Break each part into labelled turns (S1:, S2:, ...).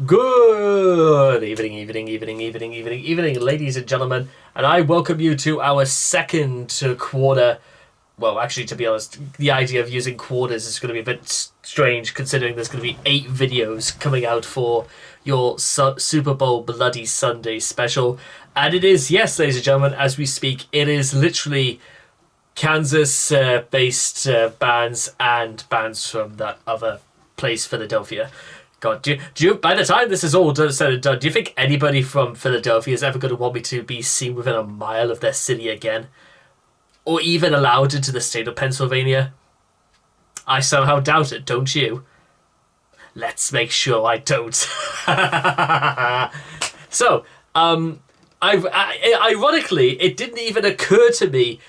S1: Good evening, ladies and gentlemen, and I welcome you to our second quarter. Well, actually, to be honest, the idea of using quarters is going to be a bit strange considering there's going to be 8 videos coming out for your Super Bowl Bloody Sunday special. And it is, yes, ladies and gentlemen, as we speak, it is literally Kansas-based bands and bands from that other place, Philadelphia. God, do you, by the time this is all said and done, do you think anybody from Philadelphia is ever going to want me to be seen within a mile of their city again? Or even allowed into the state of Pennsylvania? I somehow doubt it, don't you? Let's make sure I don't. So, ironically, it didn't even occur to me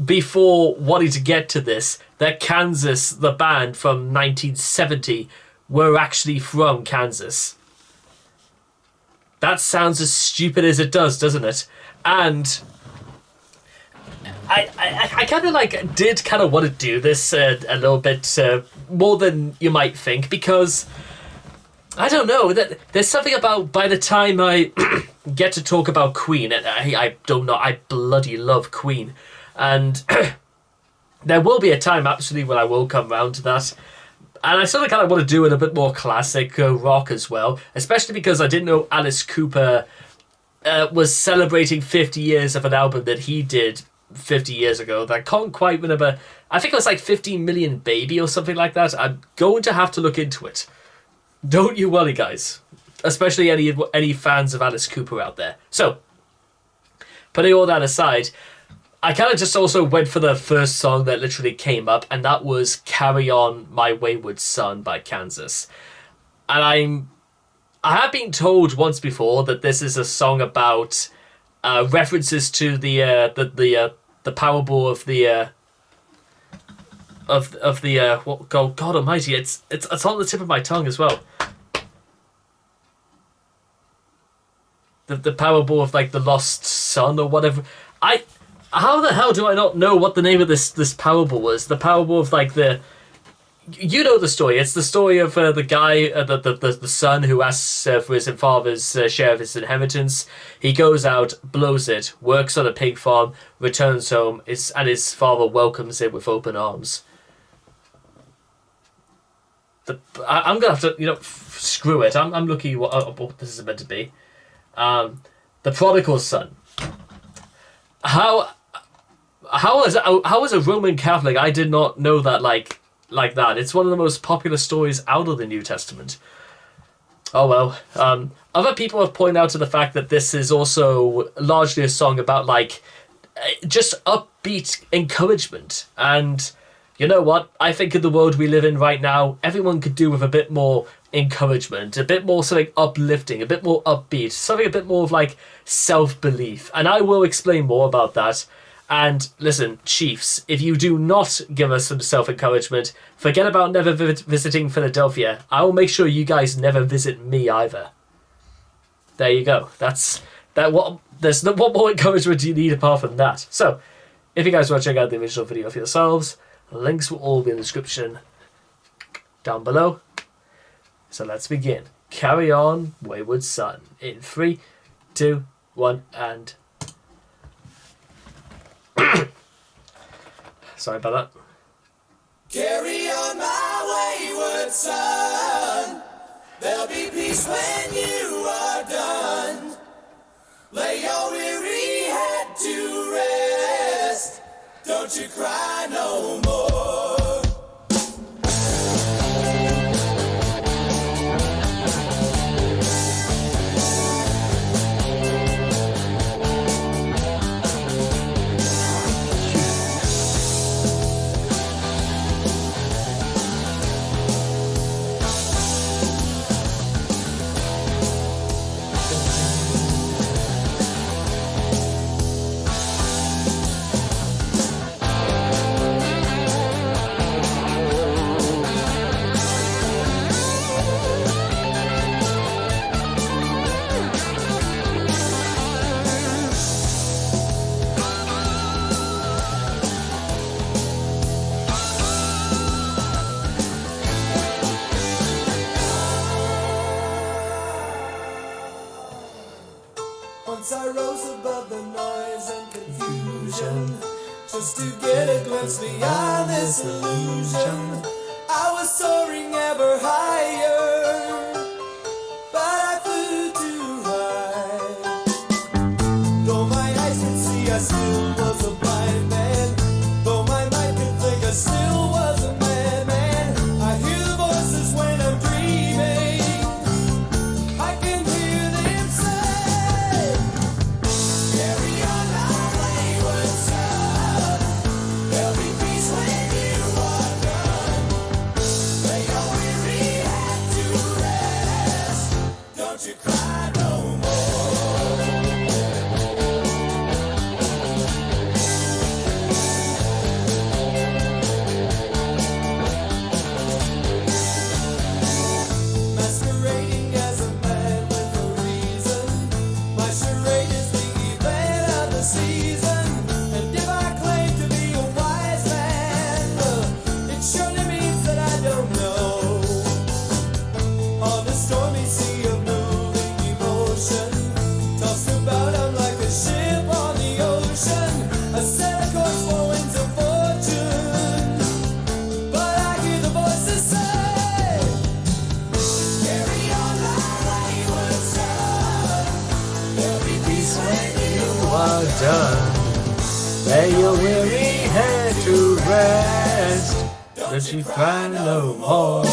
S1: before wanting to get to this that Kansas, the band from 1970, were actually from Kansas. That sounds as stupid as it does, doesn't it? And I kind of did kind of want to do this a little bit more than you might think, because I don't know, there's something about by the time I get to talk about Queen, and I don't know, I bloody love Queen, and there will be a time absolutely when I will come round to that. And I sort of kind of want to do it a bit more classic rock as well, especially because I didn't know Alice Cooper was celebrating 50 years of an album that he did 50 years ago. I can't quite remember. I think it was like 15 Million Baby or something like that. I'm going to have to look into it. Don't you worry, guys. Especially any fans of Alice Cooper out there. So, putting all that aside, I kind of just also went for the first song that literally came up, and that was Carry On, My Wayward Son by Kansas. And I have been told once before that this is a song about references to the parable of the God Almighty, it's on the tip of my tongue as well. The parable of like the lost son or whatever. How the hell do I not know what the name of this parable was? The parable of like the... You know the story. It's the story of the guy, the son who asks for his father's share of his inheritance. He goes out, blows it, works on a pig farm, returns home, and his father welcomes him with open arms. I'm going to have to, screw it. I'm looking what this is meant to be. The prodigal son. How as a Roman Catholic, I did not know that like that. It's one of the most popular stories out of the New Testament. Oh well. Other people have pointed out to the fact that this is also largely a song about like just upbeat encouragement. And you know what? I think in the world we live in right now, everyone could do with a bit more encouragement, a bit more something uplifting, a bit more upbeat, something a bit more of like self-belief. And I will explain more about that. And listen, Chiefs, if you do not give us some self-encouragement, forget about never visiting Philadelphia. I will make sure you guys never visit me either. There you go. There's no what more encouragement do you need apart from that. So, if you guys want to check out the original video for yourselves, links will all be in the description down below. So let's begin. Carry On, Wayward Son. In 3, 2, 1, and... Sorry about that.
S2: Carry on, my wayward son. There'll be peace when you are done. Lay your weary head to rest. Don't you cry no more. Once I rose above the noise and confusion, just to get a glimpse beyond this illusion. I was soaring ever higher, but I flew too high. Though my eyes could see, I still was a blind man. Though my mind could think, I still was a madman. I hear the voices when I'm dreaming. I can hear them say, carry on my wayward son. There'll be peace when you are done. Lay your weary head to rest. Don't you cry no more. Masquerading as a man with a reason. My charade is the event of the season. And if I claim to be a wise man, it surely means that I don't know. On the stormy sea of moving emotion, tossed about I'm like a ship on the ocean. I set a course for winds of fortune, but I hear the voices say, carry on my wayward son. There'll be peace when you
S1: Well done. Lay your weary head to rest. Don't you cry no more.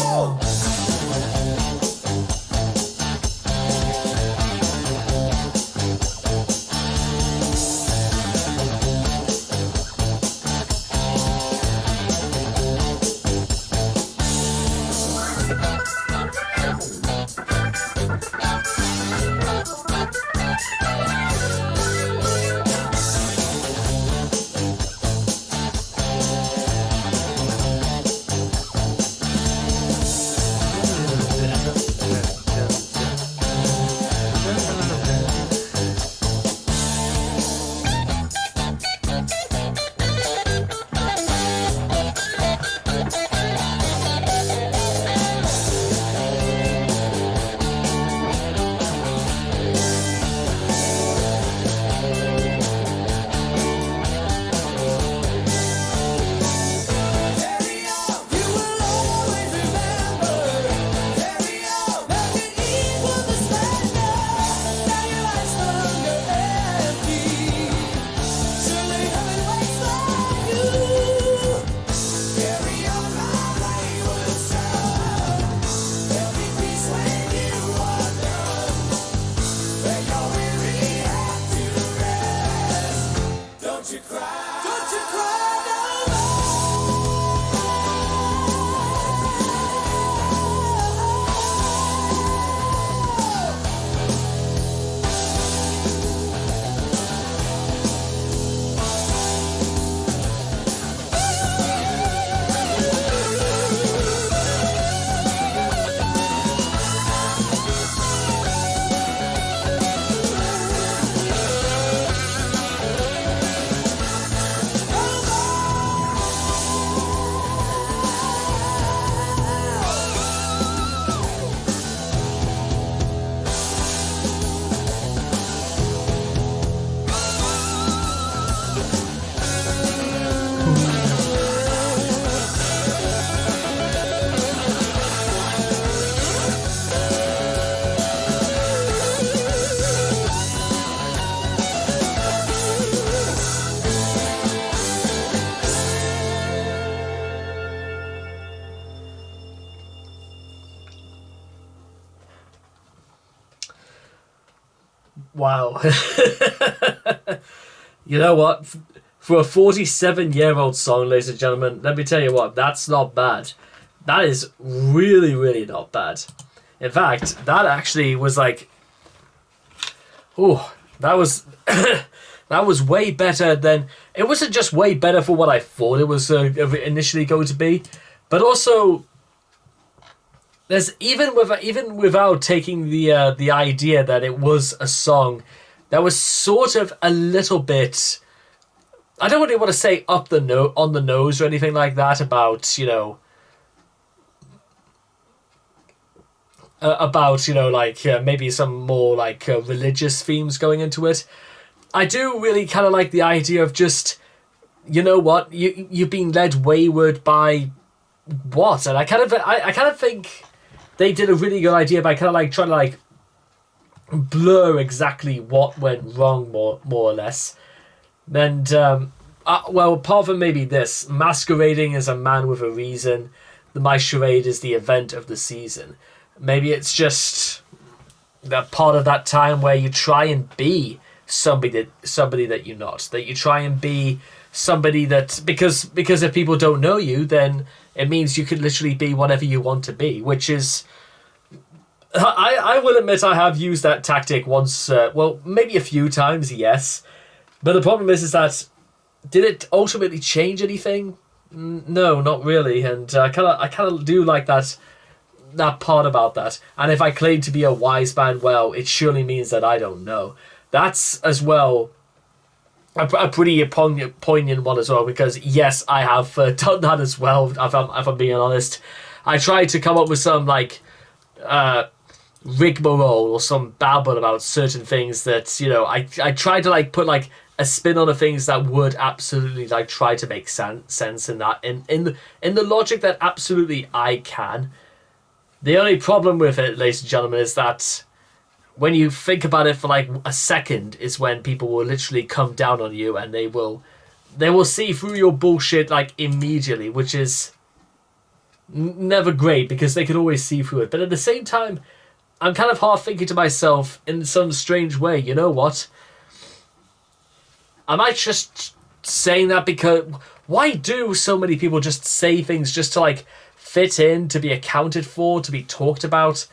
S2: carry on. You will always remember. Carry on. Nothing equals the splendor. Now your eyes no longer empty. Surely heaven waits for you. Carry on my wayward son. There'll be peace when you are done. Lay your weary head to rest. Don't you cry. Don't you cry no
S1: Wow. You know what? For a 47-year-old song, ladies and gentlemen, let me tell you what, that's not bad. That is really, really not bad. In fact, that actually was like, oh, that was that was way better than, it wasn't just way better for what I thought it was initially going to be, but also there's even without taking the idea that it was a song that was sort of a little bit, I don't really want to say on the nose or anything like that about, you know, about, like maybe some more like religious themes going into it. I do really kind of like the idea of just, you know what, you've been led wayward by what? And I kind of think they did a really good idea by kind of like trying to like blur exactly what went wrong more or less. And well, apart from maybe this, masquerading as a man with a reason, my charade is the event of the season. Maybe it's just that part of that time where you try and be somebody that you're not. That you try and be somebody that, because if people don't know you, then it means you could literally be whatever you want to be, which is, I will admit I have used that tactic once, well, maybe a few times, yes. But the problem is that, did it ultimately change anything? No, not really. And I kind of do like that part about that. And if I claim to be a wise man, well, it surely means that I don't know. That's as well a pretty poignant one as well, because yes, I have done that as well, if I'm being honest. I tried to come up with some like rigmarole or some babble about certain things that, I tried to like put like a spin on the things that would absolutely like try to make sense in that in the logic that absolutely I can. The only problem with it, ladies and gentlemen, is that when you think about it for like a second is when people will literally come down on you, and they will see through your bullshit like immediately, which is never great because they can always see through it. But at the same time, I'm kind of half thinking to myself in some strange way, you know what? Am I just saying that because why do so many people just say things just to like fit in, to be accounted for, to be talked about?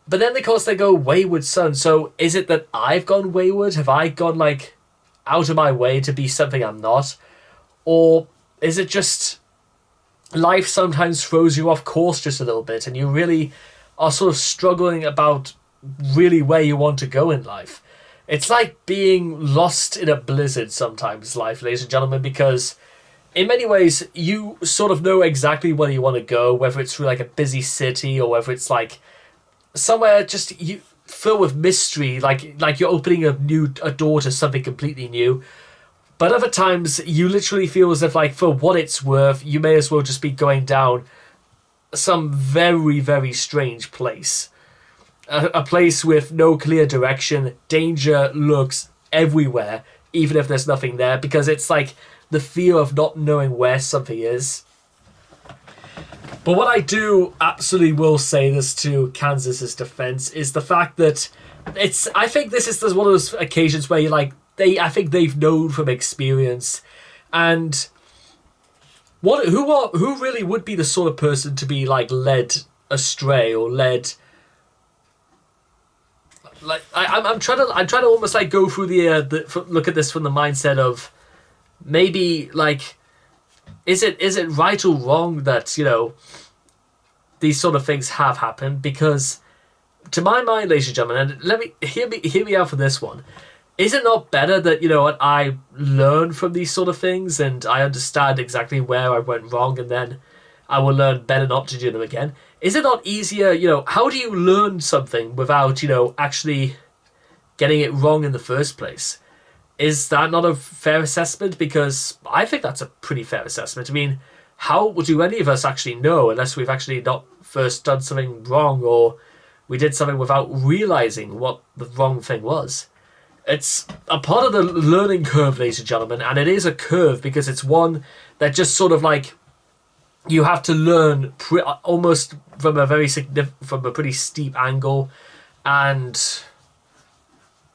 S1: But then, of course, they go wayward son. So is it that I've gone wayward? Have I gone, like, out of my way to be something I'm not? Or is it just life sometimes throws you off course just a little bit, and you really are sort of struggling about really where you want to go in life? It's like being lost in a blizzard sometimes, life, ladies and gentlemen, because in many ways, you sort of know exactly where you want to go, whether it's through, like, a busy city or whether it's, like, somewhere just you filled with mystery, like you're opening a door to something completely new. But other times you literally feel as if, like, for what it's worth, you may as well just be going down some very, very strange place. A place with no clear direction. Danger lurks everywhere, even if there's nothing there, because it's like the fear of not knowing where something is. But what I do absolutely will say this to Kansas's defense is the fact that I think this is one of those occasions where I think they've known from experience, and who really would be the sort of person to be like led astray or led. Like I'm trying to almost like go through look at this from the mindset of maybe like. Is it right or wrong that, these sort of things have happened? Because to my mind, ladies and gentlemen, and hear me out for this one. Is it not better that, I learn from these sort of things and I understand exactly where I went wrong, and then I will learn better not to do them again? Is it not easier, how do you learn something without, actually getting it wrong in the first place? Is that not a fair assessment? Because I think that's a pretty fair assessment. I mean, how do any of us actually know unless we've actually not first done something wrong, or we did something without realizing what the wrong thing was? It's a part of the learning curve, ladies and gentlemen, and it is a curve because it's one that just sort of like you have to learn almost from a pretty steep angle, and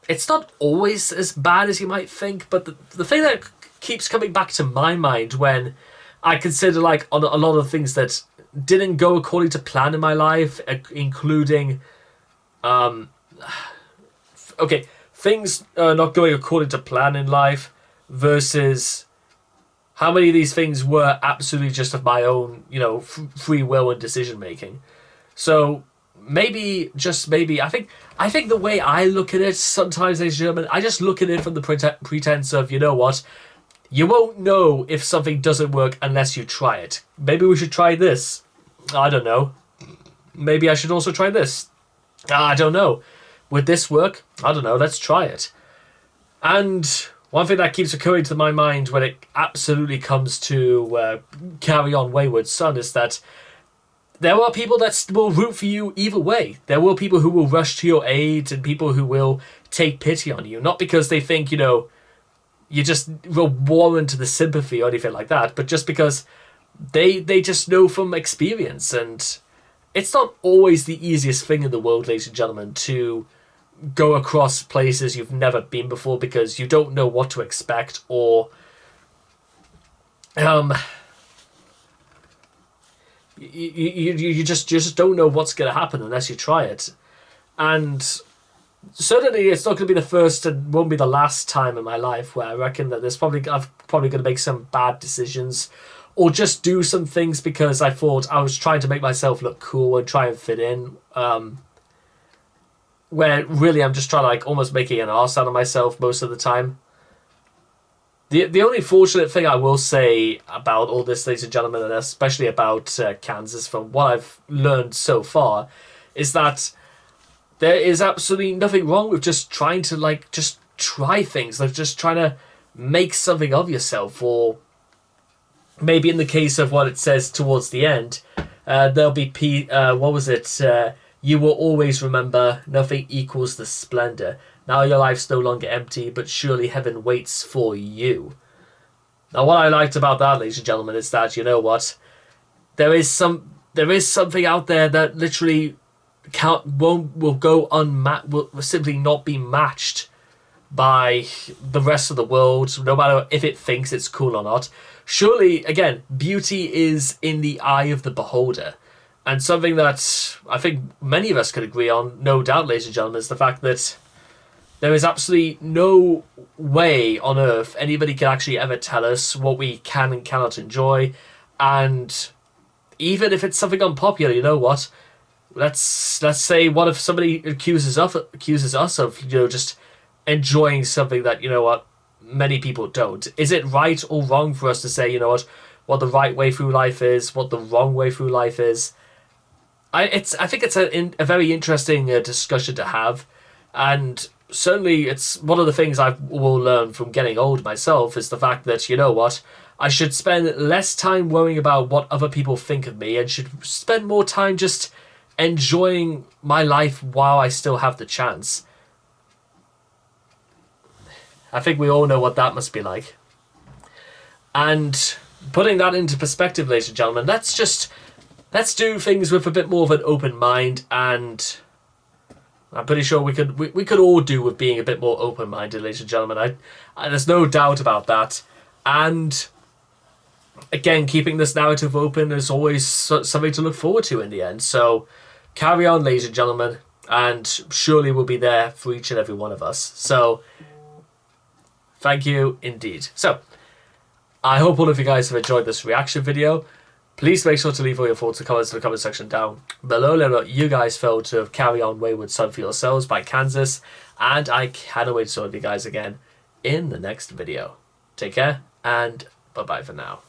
S1: it's not always as bad as you might think. But the thing that keeps coming back to my mind when I consider like on a lot of things that didn't go according to plan in my life, including things not going according to plan in life versus how many of these things were absolutely just of my own, free will and decision making. So maybe, just maybe, I think the way I look at it sometimes, ladies and gentlemen, I just look at it from the pretense of, you know what, you won't know if something doesn't work unless you try it. Maybe we should try this. I don't know. maybe I should also try this. I don't know. Would this work? I don't know. Let's try it. And one thing that keeps occurring to my mind when it absolutely comes to Carry On Wayward Son is that there are people that will root for you either way. There will people who will rush to your aid and people who will take pity on you. Not because they think, you just will warrant the sympathy or anything like that, but just because they just know from experience. And it's not always the easiest thing in the world, ladies and gentlemen, to go across places you've never been before because you don't know what to expect, or you just don't know what's going to happen unless you try it. And certainly it's not going to be the first and won't be the last time in my life where I reckon that I'm probably going to make some bad decisions or just do some things because I thought I was trying to make myself look cool and try and fit in, where really I'm just trying to like almost making an arse out of myself most of the time. The only fortunate thing I will say about all this, ladies and gentlemen, and especially about Kansas, from what I've learned so far, is that there is absolutely nothing wrong with just trying to just try things, like just trying to make something of yourself. Or maybe in the case of what it says towards the end, there'll be you will always remember nothing equals the splendor. Now your life's no longer empty, but surely heaven waits for you. Now what I liked about that, ladies and gentlemen, is that, you know what? There is something out there that literally will simply not be matched by the rest of the world, no matter if it thinks it's cool or not. Surely, again, beauty is in the eye of the beholder. And something that I think many of us could agree on, no doubt, ladies and gentlemen, is the fact that there is absolutely no way on earth anybody can actually ever tell us what we can and cannot enjoy. And even if it's something unpopular, you know what? Let's say, what if somebody accuses us of just enjoying something that, you know what, many people don't? Is it right or wrong for us to say, you know what the right way through life is, what the wrong way through life is? I think it's a very interesting discussion to have, and certainly it's one of the things I will learn from getting old myself is the fact that, you know what, I should spend less time worrying about what other people think of me and should spend more time just enjoying my life while I still have the chance. I think we all know what that must be like. And putting that into perspective, ladies and gentlemen, let's do things with a bit more of an open mind, and I'm pretty sure we could all do with being a bit more open-minded, ladies and gentlemen. There's no doubt about that. And again, keeping this narrative open is always something to look forward to in the end. So carry on, ladies and gentlemen, and surely we'll be there for each and every one of us. So thank you indeed. So I hope all of you guys have enjoyed this reaction video. Please make sure to leave all your thoughts and comments in the comment section down below. Let me know what you guys felt of Carry On Wayward Son for yourselves by Kansas. And I cannot wait to talk to you guys again in the next video. Take care and bye-bye for now.